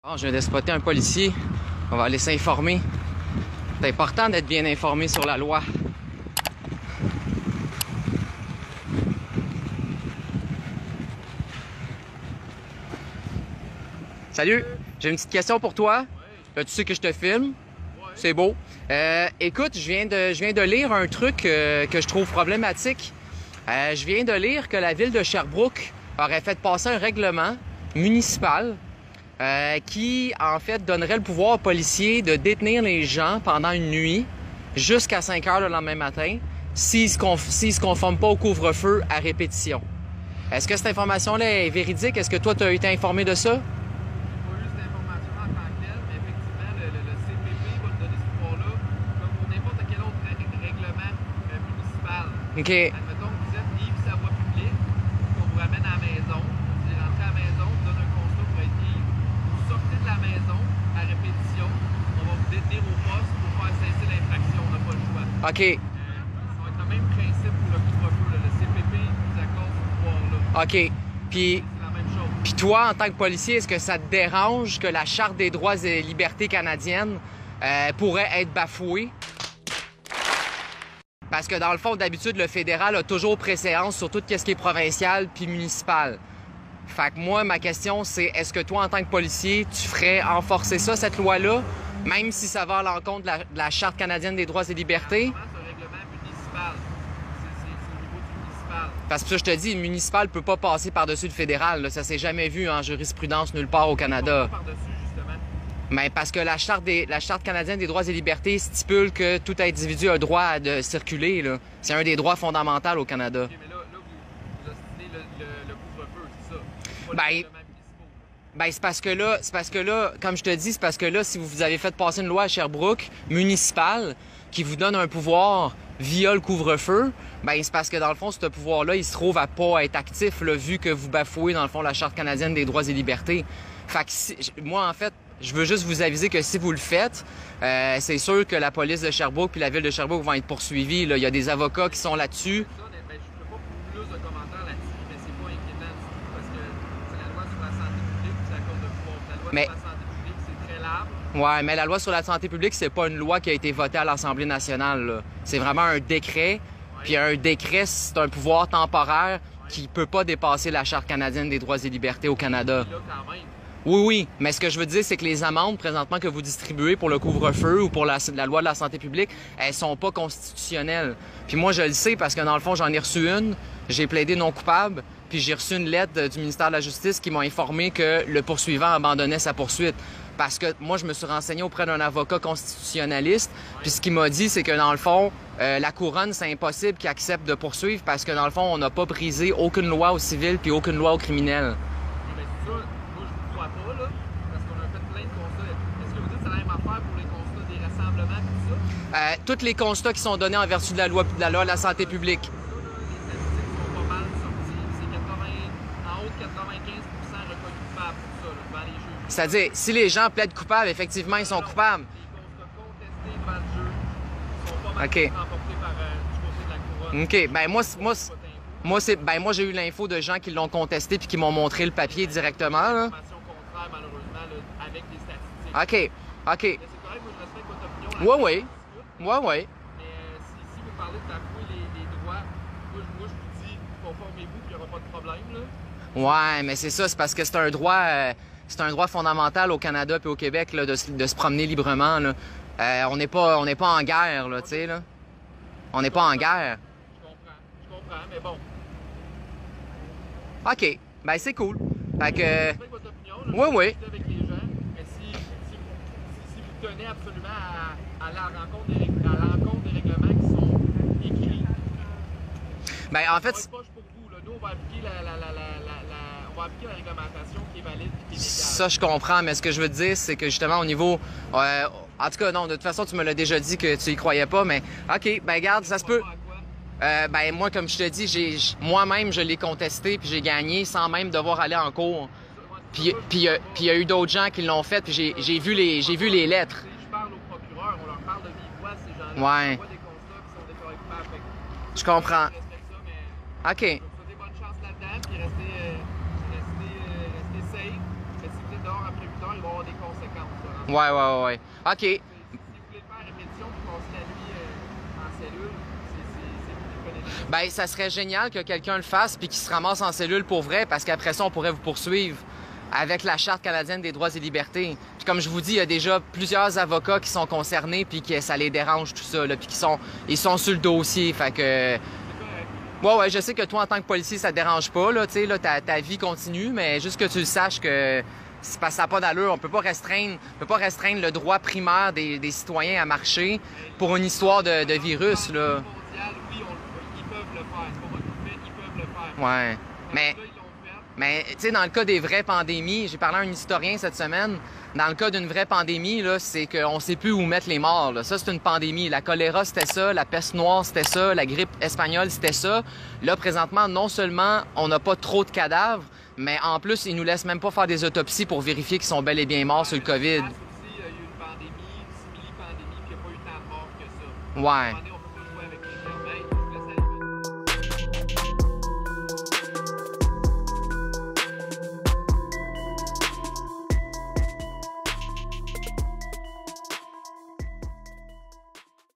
Bon, je viens de spotter un policier. On va aller s'informer. C'est important d'être bien informé sur la loi. Salut, j'ai une petite question pour toi. Là, tu sais que je te filme. C'est beau. Écoute, je viens de lire un truc que je trouve problématique. Je viens de lire que la ville de Sherbrooke aurait fait passer un règlement municipal qui, en fait, donnerait le pouvoir aux policiers de détenir les gens pendant une nuit jusqu'à 5 heures le lendemain matin s'ils se conforment pas au couvre-feu à répétition. Est-ce que cette information-là est véridique? Est-ce que toi, tu as été informé de ça? OK. Admettons que vous êtes ivre sur la voie publique, qu'on vous ramène à la maison, vous allez rentrer à la maison, on vous donne un constat pour être ivre. Vous sortez de la maison à répétition, on va vous détenir au poste pour faire cesser l'infraction, on n'a pas le choix. OK. Ça va être le même principe pour le couvre-feu, le CPP vous accorde ce pouvoir-là. OK. Puis, C'est la même chose. puis toi, en tant que policier, est-ce que ça te dérange que la Charte des droits et libertés canadiennes pourrait être bafouée? Parce que dans le fond, d'habitude, le fédéral a toujours préséance sur tout ce qui est provincial puis municipal. Fait que moi, ma question, c'est est-ce que toi, en tant que policier, tu ferais enforcer ça, cette loi-là, même si ça va à l'encontre de la Charte canadienne des droits et libertés? C'est un règlement municipal. C'est au niveau du municipal. Parce que ça, je te dis, le municipal peut pas passer par-dessus le fédéral. Là. Ça s'est jamais vu en jurisprudence nulle part au Canada. Par-dessus, justement. Mais parce que la Charte canadienne des droits et libertés stipule que tout individu a le droit de circuler. C'est un des droits fondamentaux au Canada. OK, mais là vous ostinez le couvre-feu, c'est ça? Pas Ben, les règlements municipaux. Ben, c'est parce que là, comme je te dis, c'est parce que là, si vous avez fait passer une loi à Sherbrooke municipale qui vous donne un pouvoir via le couvre-feu, ben c'est parce que dans le fond, ce pouvoir-là, il se trouve à pas être actif, là, vu que vous bafouez, dans le fond, la Charte canadienne des droits et libertés. Fait que moi, en fait, je veux juste vous aviser que si vous le faites, c'est sûr que la police de Sherbrooke puis la ville de Sherbrooke vont être poursuivis. Là. Il y a des avocats qui sont là-dessus. Ça, ben, je ne peux pas plus de commentaires là-dessus, mais c'est pas inquiétant du tout parce que c'est la loi sur la santé publique qui accorde le pouvoir. La loi sur la santé publique, c'est très large. Ouais, mais la loi sur la santé publique, c'est pas une loi qui a été votée à l'Assemblée nationale. Là. C'est vraiment un décret. Puis un décret, c'est un pouvoir temporaire qui peut pas dépasser la Charte canadienne des droits et libertés au Canada. Là, quand même. Oui, oui, mais ce que je veux dire, c'est que les amendes présentement que vous distribuez pour le couvre-feu ou pour la loi de la santé publique, elles sont pas constitutionnelles. Puis moi, je le sais parce que dans le fond, j'en ai reçu une, j'ai plaidé non coupable, puis j'ai reçu une lettre du ministère de la Justice qui m'a informé que le poursuivant abandonnait sa poursuite. Parce que moi, je me suis renseigné auprès d'un avocat constitutionnaliste, puis ce qu'il m'a dit, c'est que dans le fond, la couronne, c'est impossible qu'il accepte de poursuivre parce que dans le fond, on n'a pas brisé aucune loi au civil puis aucune loi au criminel. Mais c'est ça, moi, je vous crois pas, là, parce qu'on a fait plein de constats. Est-ce que vous dites que c'est la même affaire pour les constats des rassemblements et tout ça? Tous les constats qui sont donnés en vertu de la loi de la santé publique. Ça, là, les statistiques sont pas mal sorties. C'est en haut de 95% reconnus coupables pour ça, là, devant les juges. C'est-à-dire, si les gens plaident coupables, effectivement, ils sont coupables. Les constats contestés devant le juge sont pas mal OK. remportés par du côté de la couronne. OK. Moi, j'ai eu l'info de gens qui l'ont contesté puis qui m'ont montré le papier directement. Là. Information contraire, malheureusement, là, avec des statistiques. OK. OK. Mais c'est correct, moi, je respecte votre opinion. Oui, oui. Oui, oui. Mais si vous parlez de bafouer les droits, moi, je vous dis, conformez-vous, puis il n'y aura pas de problème, là. Ouais, mais c'est ça, c'est parce que c'est un droit fondamental au Canada puis au Québec là, de se promener librement. Là. On n'est pas en guerre, là, tu sais, là. On n'est pas en guerre. Je comprends, mais bon. OK. Ben, c'est cool. Fait que... Je respecte votre opinion, là, Oui, oui. je discute avec les gens, mais si vous tenez absolument à la rencontre des règlements qui sont écrits, Ben, en ça va fait... être poche pour vous, là. Nous, on va appliquer on va appliquer la réglementation qui est valide et qui est légale. Ça, je comprends, mais ce que je veux te dire, c'est que justement, au niveau... en tout cas, non, de toute façon, tu me l'as déjà dit que tu y croyais pas, mais OK, ben garde, ça se peut. Ben moi, comme je te dis, moi-même, je l'ai contesté, puis j'ai gagné sans même devoir aller en cours. Puis il y a eu d'autres gens qui l'ont fait, puis j'ai vu les lettres. Je parle aux procureurs, on leur parle de vive voix, ces gens-là. Ouais. On voit des constats qui sont déclarés coupables. Je comprends. Je respecte ça, mais... OK. Je vous souhaite bonne chance là-dedans, puis restez safe. Mais si vous êtes dehors après 8 heures, il va y avoir des Ouais. OK. Si vous voulez le faire à répétition pour passer la nuit en cellule, c'est plus économique. Ben, ça serait génial que quelqu'un le fasse puis qu'il se ramasse en cellule pour vrai, parce qu'après ça, on pourrait vous poursuivre avec la Charte canadienne des droits et libertés. Puis comme je vous dis, il y a déjà plusieurs avocats qui sont concernés puis que ça les dérange tout ça, là, puis ils sont sur le dossier. Fait que... Ouais, je sais que toi, en tant que policier, ça te dérange pas, là, tu sais, là, ta vie continue, mais juste que tu le saches que c'est parce que ça n'a pas d'allure. On peut pas restreindre le droit primaire des citoyens à marcher pour une histoire de virus, là. Mondial, oui, ils peuvent le faire. C'est pas moi qui le fais, ils peuvent le faire. Ouais. Mais tu sais, dans le cas des vraies pandémies, j'ai parlé à un historien cette semaine, dans le cas d'une vraie pandémie, là, c'est qu'on sait plus où mettre les morts, là. Ça, c'est une pandémie. La choléra, c'était ça. La peste noire, c'était ça. La grippe espagnole, c'était ça. Là, présentement, non seulement on n'a pas trop de cadavres, mais en plus, ils nous laissent même pas faire des autopsies pour vérifier qu'ils sont bel et bien morts sur le COVID. Aussi, il y a eu une pandémie, une simili-pandémie, puis il n'y a pas eu tant de morts que ça. Ouais.